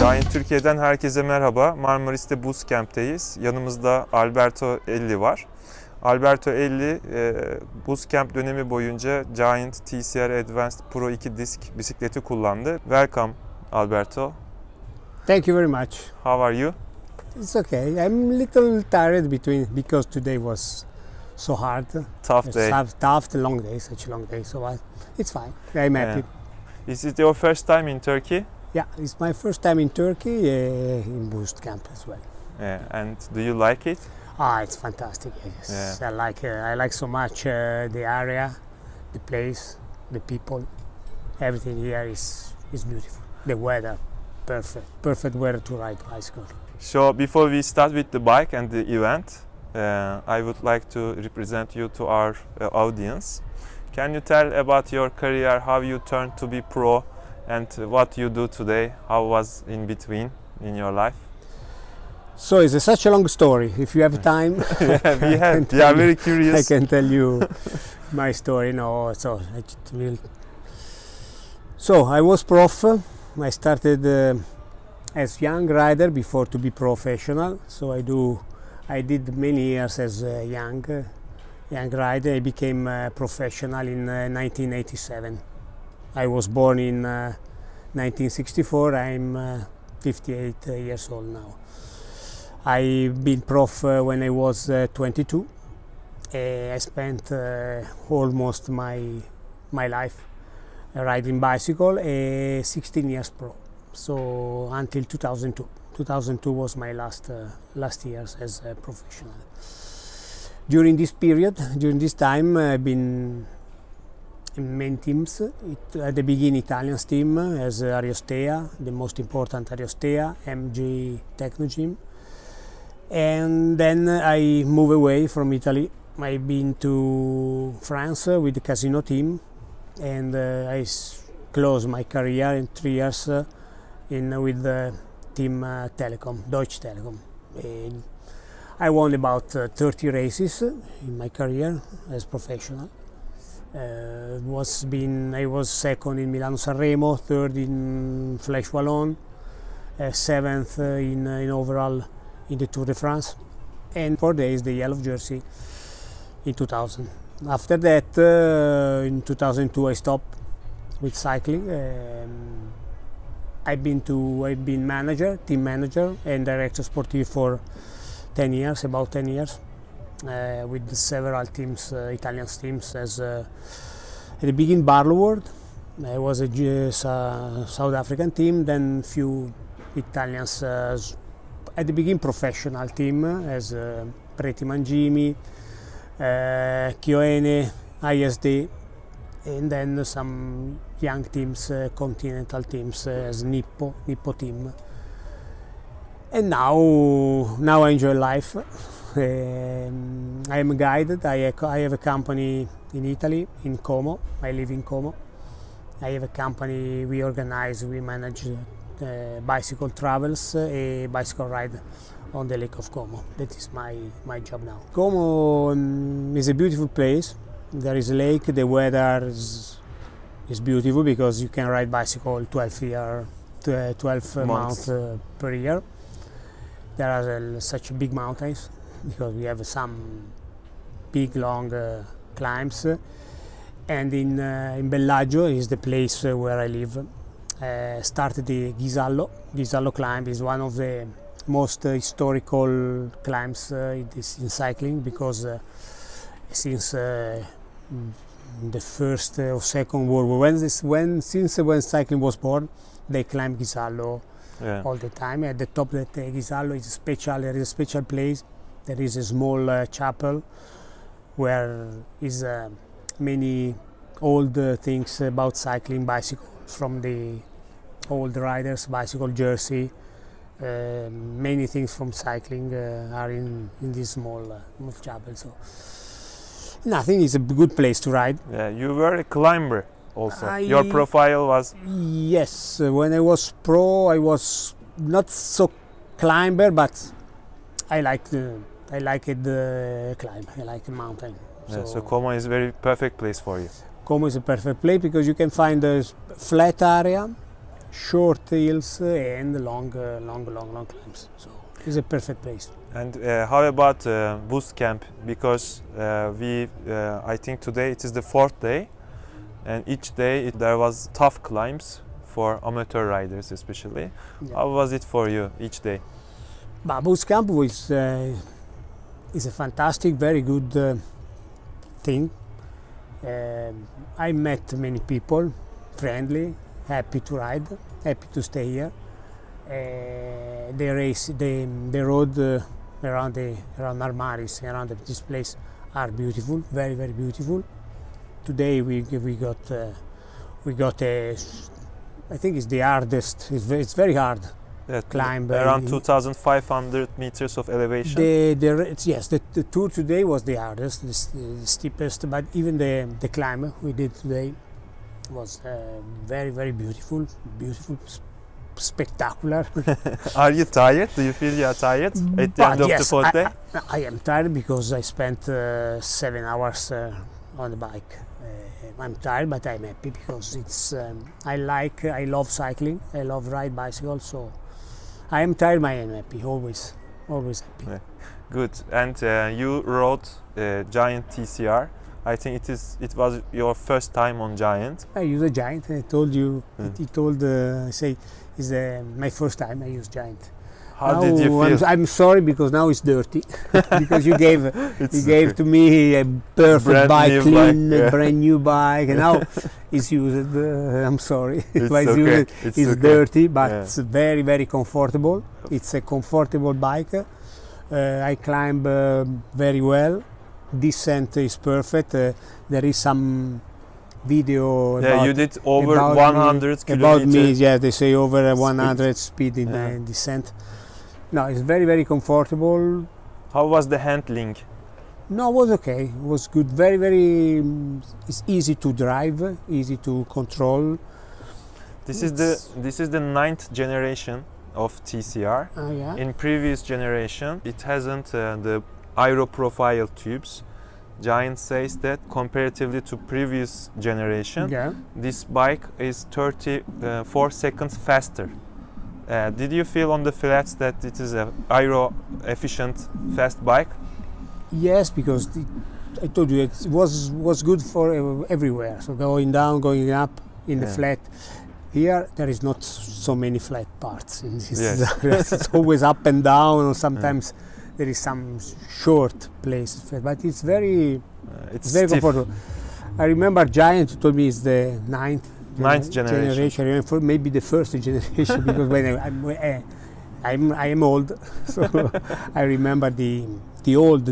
Giant Türkiye'den herkese merhaba. Marmaris Boostcamp'teyiz. Yanımızda Alberto Elli var. Alberto Elli Boostcamp dönemi boyunca Giant TCR Advanced Pro 2 disk bisikleti kullandı. Welcome, Alberto. Thank you very much. How are you? It's okay. I'm a little tired because today was so hard. Tough day. Tough, long day, such a long day. So it's fine. I'm happy. Is it your first time in Turkey? Yeah, it's my first time in Turkey, in Boostcamp as well. Yeah, and do you like it? It's fantastic. Yes. Yeah. I like so much the area, the place, the people. Everything here is beautiful. The weather, perfect weather to ride bicycle. So before we start with the bike and the event, I would like to represent you to our audience. Can you tell about your career, how you turned to be pro, and what you do today? How was in between in your life? So it's such a long story. If you have time, we are very curious. I can tell you my story. So I was prof. I started as young rider before to be professional. So I did many years as a young rider. I became professional in 1987. I was born in 1964. I'm 58 years old now. I've been prof when I was 22. I spent almost my life riding bicycle, 16 years pro. So until 2002. 2002 was my last years as a professional. During this time, I've been in many teams. At the beginning, Italian team as Ariosteia, the most important Ariosteia, MG Technogym. And then I moved away from Italy. I've been to France with the Casino team, and I closed my career in 3 years with the team Telekom, Deutsche Telekom. And I won about 30 races in my career as professional. I was second in Milano Sanremo, third in Flèche Wallonne, seventh in overall in the Tour de France, and 4 days the yellow jersey in 2000. After that, in 2002, I stopped with cycling. I've been team manager and director sportive for 10 years, about 10 years, with several teams, Italian teams. As at the beginning, Barloworld. I was a South African team, then few Italians. At the beginning, professional team as Preti Mangimi, Kioene, ISD, and then some young teams, continental teams as Nippo team. And now I enjoy life. I am guided. I have a company in Italy, in Como. I live in Como. I have a company. We manage bicycle travels, a bicycle ride on the Lake of Como. That is my job now. Como is a beautiful place. There is a lake. The weather is beautiful because you can ride bicycle 12 months per year. There are such big mountains because we have some big long climbs. And in Bellagio is the place where I live. Started the Ghisallo climb. Is one of the most historical climbs in cycling because since the First or Second World War, since when cycling was born, they climb Ghisallo all the time. At the top of the Ghisallo is there is a special place. There is a small chapel where is many old things about cycling, bicycle, from the old riders, bicycle jersey, many things from cycling are in this small chapel. So I think it's a good place to ride. Yeah, you were a climber also. Your profile was? Yes, when I was pro, I was not so climber, but I liked the climb. I like the mountain. So Como is a very perfect place for you. Como is a perfect place because you can find a flat area, short hills and long climbs. So it's a perfect place. And how about boost camp? Because I think today it is the 4th day, and each day there was tough climbs for amateur riders especially. Yeah. How was it for you each day? But boost camp is a fantastic, very good thing. I met many people, friendly, happy to ride, happy to stay here. The road around Marmaris, around this place, are beautiful, very beautiful. Today we got a, I think it's the hardest. It's very hard. Climb around 2,500 meters of elevation. Yes, the tour today was the hardest, the steepest, but even the climb we did today was very beautiful, spectacular. Are you tired? Do you feel you are tired at the end of the 4th day? I am tired because I spent 7 hours on the bike. I'm tired, but I'm happy because it's. I love cycling. I love ride bicycle, so. I am tired, but I am happy, always happy. Yeah. Good. And you rode Giant TCR. I think it was your first time on Giant. I use a Giant. I told you. It's my first time I use Giant. How did you feel? I'm sorry because now it's dirty. Because you gave to me a perfect bike, clean, brand new bike, and now it's used. I'm sorry. It's dirty, but it's very comfortable. It's a comfortable bike. I climb very well. Descent is perfect. There is some video about, you did over 100 kilometers. About me, yeah, they say over 100 speed in descent. No, it's very comfortable. How was the handling? No, it was okay. It was good. Very. It's easy to drive, easy to control. This is the 9th generation of TCR. Yeah. In previous generation, it hasn't the aero profile tubes. Giant says that comparatively to previous generation, this bike is 34 seconds faster. Did you feel on the flats that it is a aero efficient fast bike? Yes, because I told you it was good for everywhere. So going down, going up in the flat. Here there is not so many flat parts. In this it's always up and down, or sometimes there is some short places, but it's very comfortable. I remember Giant told me it's the ninth generation. Maybe the first generation because when I am old, so I remember the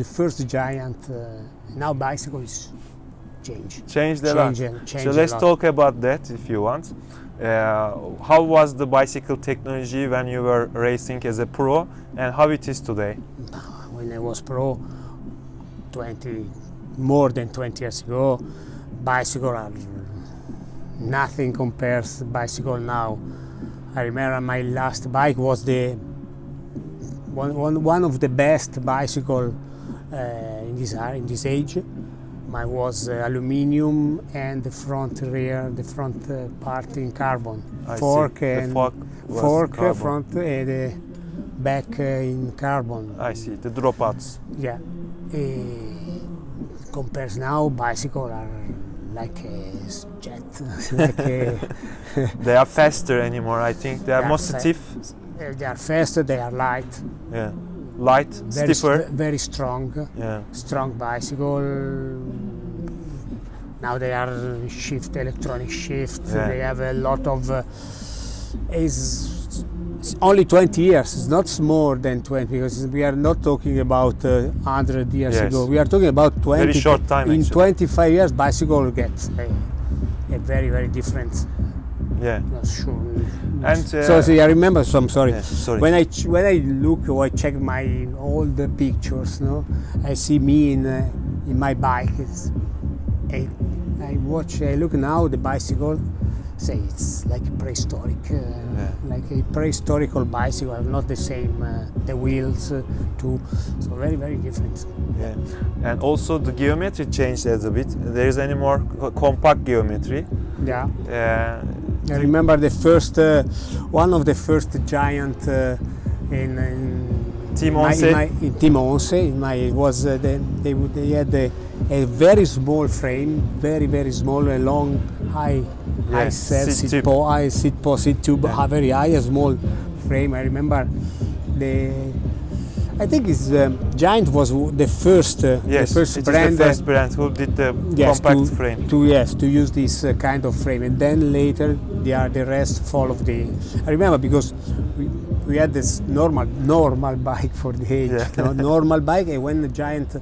first Giant. Now bicycle is changed a lot. So let's talk about that if you want. How was the bicycle technology when you were racing as a pro, and how it is today? When I was pro, more than 20 years ago, bicycle are nothing compares to bicycle now. I remember my last bike was the one of the best bicycle in this age. Mine was aluminium and the front part in carbon. Fork front and the back in carbon. I see, the dropouts. Yeah. Compares now, bicycle are like a jet. They are faster anymore, I think. They are more stiff. They are faster, they are light. Yeah. Light, stiffer. Very strong. Yeah. Strong bicycle. Now they are electronic shift. Yeah. They have a lot of. It's only 20 years. It's not more than 20 because we are not talking about 100 years ago. We are talking about 20. Very short time. In actually. 25 years, bicycle gets a very different. Yeah. Sure. And so I remember. So I'm sorry. Yeah, sorry. When I look or I check my old pictures, no, I see me in my bike. I look now the bicycle. Say it's like a prehistoric, like a prehistorical bicycle. Not the same. The wheels too. So very different. Yeah. And also the geometry changed a little bit. There is any more compact geometry. Yeah. I remember the first, one of the first Giant in Team Once? in Team Once. It was they had a very small frame, very small, a long, high, seat tube, very high, a small frame. I remember I think it's Giant was the first brand. The first brand who did the compact frame. To use this kind of frame, and then later the rest followed the. I remember because we had this normal bike for the age, normal bike, and when the Giant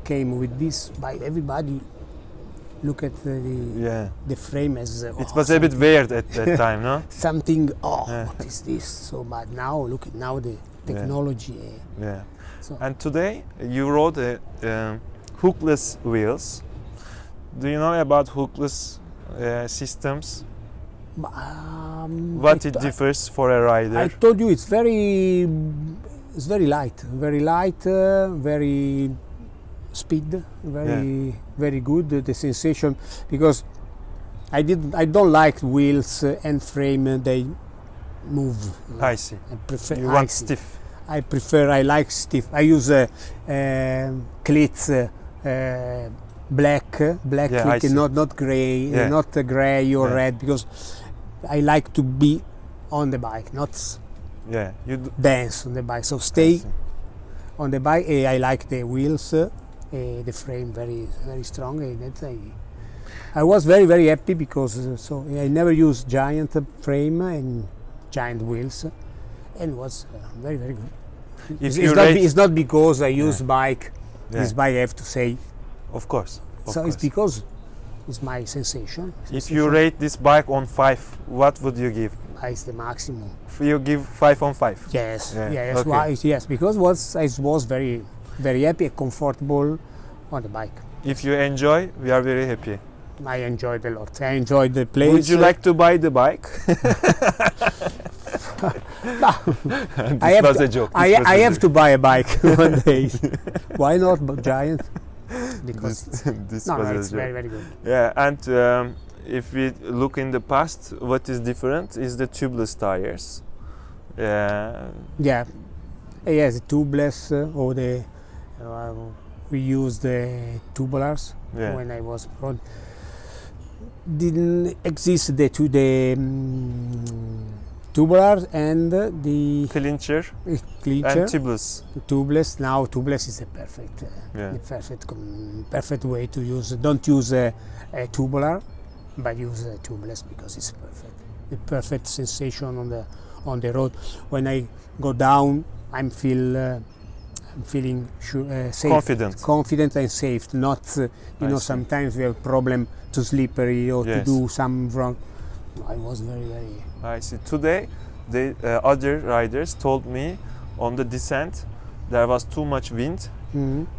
came with this bike, everybody look at the frame as it was a bit weird at that time, no? Something. What is this? So, but now look at the technology. So. And today you rode hookless wheels. Do you know about hookless systems? What it differs for a rider? I told you it's very light, very speed, very good. The sensation, because I don't like wheels and frame. They move. I see. I prefer. You want stiff. I like stiff. I use cleats, black cleat, not gray, not gray or red, because I like to be on the bike, not dance on the bike. So stay on the bike. I like the wheels, the frame very strong. I was very happy because I never used Giant frame and Giant wheels, and was very good. It's not because I use bike. This bike, I have to say. Of course. It's because it's my sensation. If you rate this bike on 5, what would you give? It's the maximum. You give 5 on 5? Yes. Yes, because I was very happy and comfortable on the bike. If you enjoy, we are very happy. I enjoyed a lot. I enjoyed the place. Would you like to buy the bike? This was a joke. I have to buy a bike one day. Why not Giant? Because it's very good. Yeah, and if we look in the past, what is different is the tubeless tires. The tubeless or the we used the tubulars when I was pro. Didn't exist the tubular and the clincher and tubeless. Tubeless. Now tubeless is a perfect way to use. Don't use a tubular, but use a tubeless because it's perfect. The perfect sensation on the road. When I go down, I'm feeling safe, confident and safe. Not sometimes we have problem to slippery or to do some wrong. I was very. I see. Today, the other riders told me on the descent there was too much wind,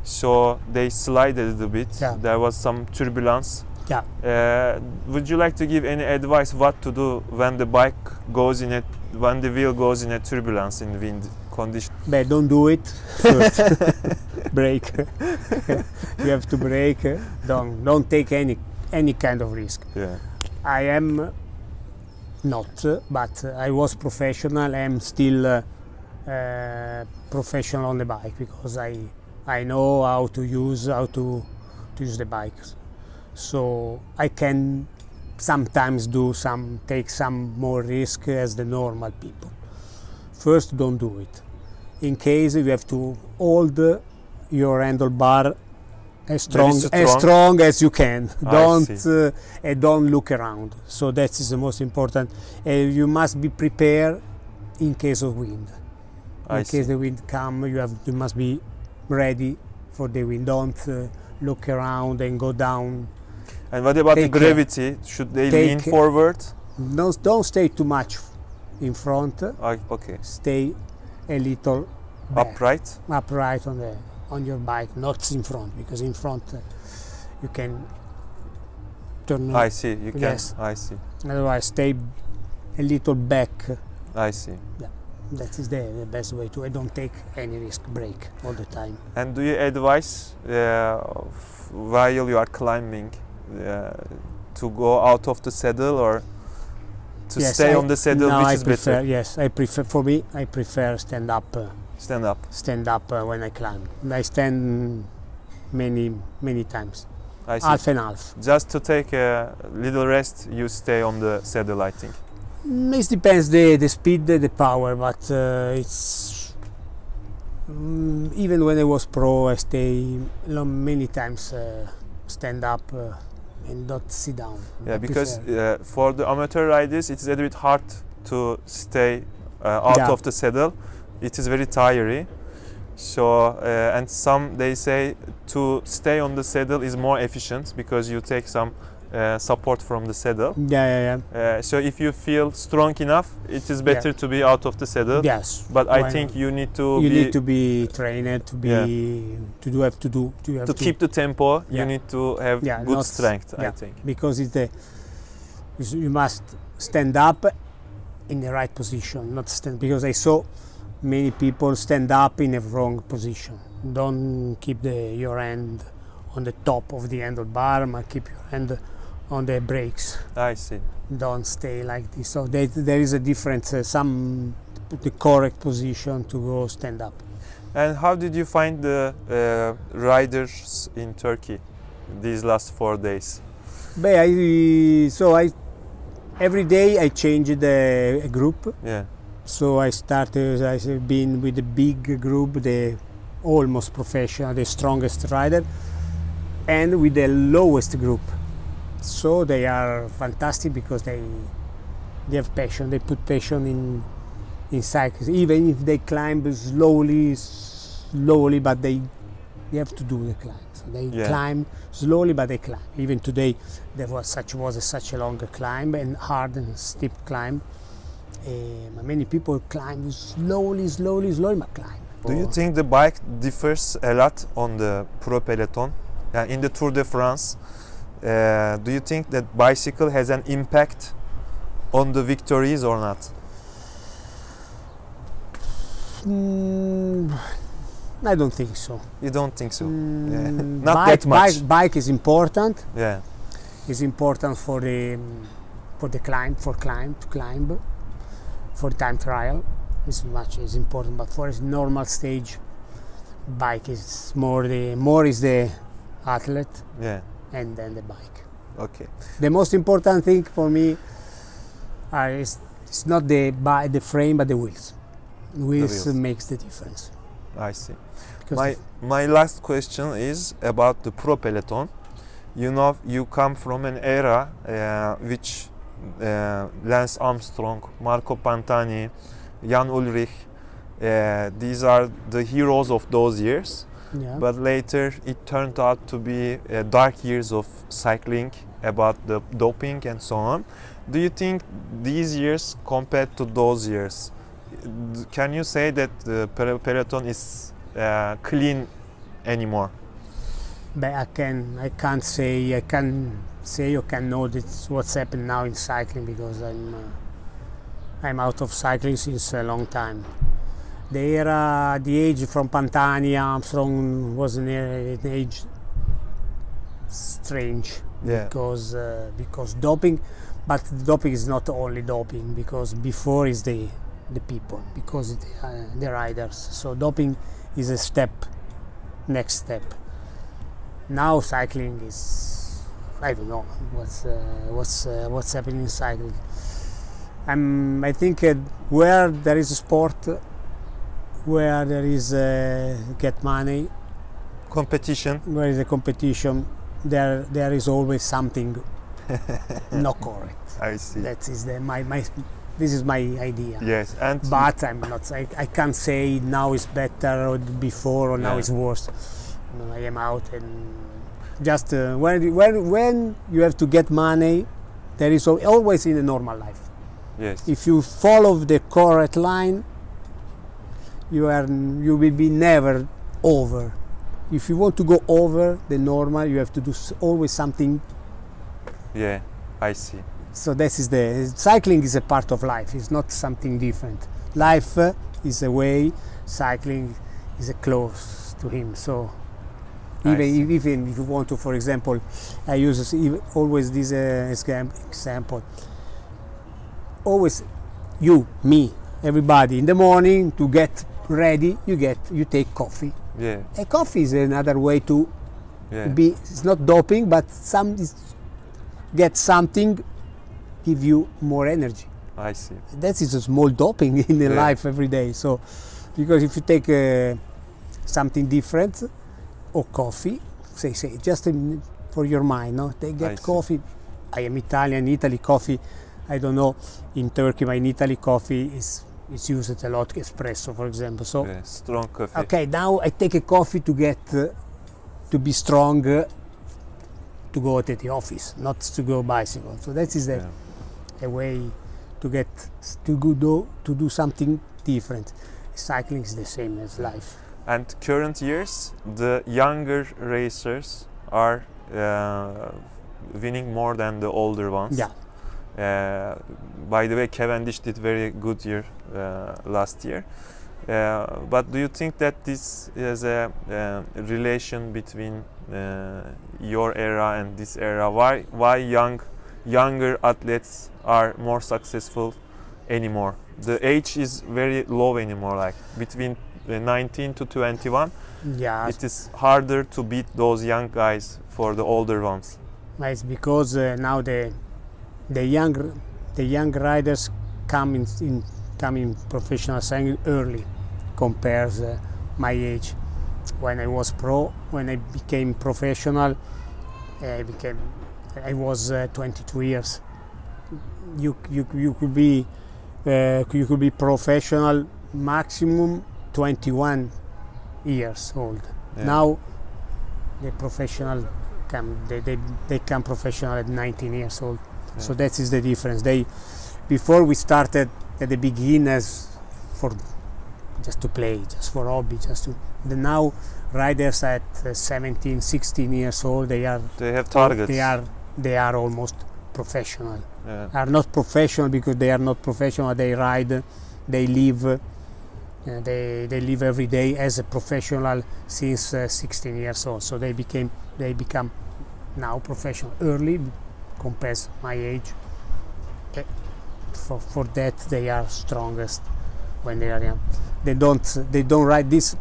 so they slid a little bit. There was some turbulence. Would you like to give any advice what to do when the bike goes when the wheel goes in a turbulence in wind condition? But don't do it first. Brake. You have to brake. Don't take any kind of risk. I am not, but I was professional. I am still professional on the bike because I know how to use the bike. So I can sometimes take some more risk as the normal people. First, don't do it. In case you have to hold your handlebar as strong as you can. Don't look around. So that is the most important. You must be prepared in case of wind. In case the wind comes, you must be ready for the wind. Don't look around and go down. And what about the gravity? Should they lean forward? Don't stay too much in front. Okay. Stay a little upright. Upright on your bike, not in front, because in front you can turn. I see. You can. Yes. I see. Otherwise, stay a little back. I see. Yeah, that is the best way to. I don't take any risk. Brake all the time. And do you advise while you are climbing to go out of the saddle or to Yes, stay on the saddle, no, which I is prefer, better? yes, I prefer, for me, I prefer stand up. Stand up. Stand up when I climb. I stand many times. I see. Half and half. Just to take a little rest, you stay on the saddle, I think. It depends the speed, the power, but it's even when I was pro, I stay many times stand up and not sit down. Yeah, I because prefer. for the amateur riders, it is a little bit hard to stay out Yeah. of the saddle. It is very tiring. So, and some they say to stay on the saddle is more efficient because you take some support from the saddle. Yeah. So if you feel strong enough, it is better to be out of the saddle. Yes. But I Why think not? you need to need to be trained to be to keep the tempo. Yeah. You need to have Yeah, good not- strength, I yeah. think. because you must stand up in the right position, not stand, because I saw many people stand up in a wrong position. Don't keep your hand on the top of the handlebar, but keep your hand on the brakes. I see. Don't stay like this. So there is a difference, the correct position to go stand up. And how did you find the riders in Turkey these last 4 days? But every day I changed a group. Yeah. So I've been with the big group, the almost professional, the strongest rider, and with the lowest group. So they are fantastic because they have passion. They put passion in cycling, even if they climb slowly, but they have to do the climb. So they climb slowly, but they climb. Even today, there was such a long climb and hard and steep climb. Many people climb slowly, but climb. Do you think the bike differs a lot on the pro peloton? In the Tour de France, do you think that bicycle has an impact on the victories or not? I don't think so. You don't think so? Yeah. Not that much. Bike is important. Yeah. It's important for the climb, to climb, for time trial. Is important, but for a normal stage, bike is more is the athlete. Yeah. And then the bike. Okay. The most important thing for me is not the frame, but the wheels. Wheels makes the difference. I see. My last question is about the pro peloton. You know, you come from an era which Lance Armstrong, Marco Pantani, Jan Ullrich, these are the heroes of those years. Yeah. But later it turned out to be dark years of cycling, about the doping and so on. Do you think these years compared to those years, can you say that the peloton is clean anymore? But I can't say you can know what's happened now in cycling, because I'm out of cycling since a long time. The age from Pantani, Armstrong was an age strange, because doping, but doping is not only doping, because before is the people, because the riders. So doping is a next step. Now cycling is, I don't know what's happening in cycling. I think where there is a sport, where there is get money, competition, where is a competition, there is always something not correct. I see. That is this is my idea. Yes, but I'm not. I can't say now is better or before or now is worse. No, I am out, and just when you have to get money, there is always in a normal life. Yes. If you follow the correct line, you will be never over. If you want to go over the normal, you have to do always something. Yeah, I see. So cycling is a part of life. It's not something different. Life is a way. Cycling is a close to him. So Even if you want to, for example, I use always this example. Always you, me, everybody in the morning to get ready, you take coffee. Yeah. A coffee is another way to be. It's not doping, but get something, give you more energy. I see. That is a small doping in the life every day. So, because if you take something different, or coffee, say just for your mind, no? They get coffee. I am Italian. In Italy, coffee. I don't know. In Turkey, but in Italy, coffee is used a lot. Espresso, for example. So strong coffee. Okay, now I take a coffee to get to be strong to go to the office, not to go bicycle. So that is a way to get to do something different. Cycling is the same as life. And current years, the younger racers are winning more than the older ones. Yeah. By the way, Cavendish did very good year last year. But do you think that this is a relation between your era and this era? Why younger athletes are more successful anymore? The age is very low anymore, like between 19 to 21. Yeah. It is harder to beat those young guys for the older ones. It's because now the young riders come in professional cycling early, compares my age. When I was when I became professional, I was 22 years. You could be professional maximum 21 years old. Yeah. Now the professional they come professional at 19 years old. Yeah. So that is the difference. Before we started at the beginners for just to play, just for hobby, now riders at 17, 16 years old, they have targets. They are almost professional. Yeah. Are not professional because they are not professional. They ride, they live, they live every day as a professional since 16 years old. So they become now professional early, compares my age. For that they are strongest when they are young. They don't ride this.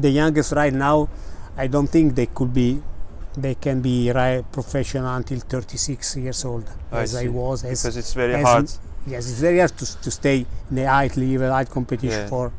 The youngest right now, I don't think they can be professional until 36 years old, as I was. Because it's very hard. Yes, it's very hard to stay in the high level, high competition for.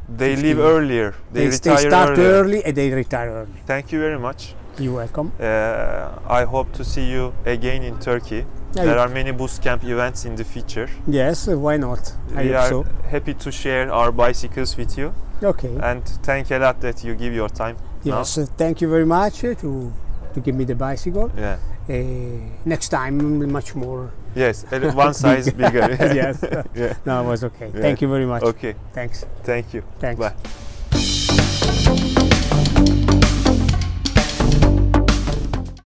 They leave earlier. They start early and they retire early. Thank you very much. You're welcome. I hope to see you again in Turkey. There are many Boostcamp events in the future. Yes, why not? We are happy to share our bicycles with you. Okay. And thank you a lot that you give your time. Yes, thank you very much to give me the bicycle. Yeah. Next time, much more. Yes, one size bigger. Yes. Yeah. No, it was okay. Yeah. Thank you very much. Okay. Thanks. Thank you. Thanks. Bye.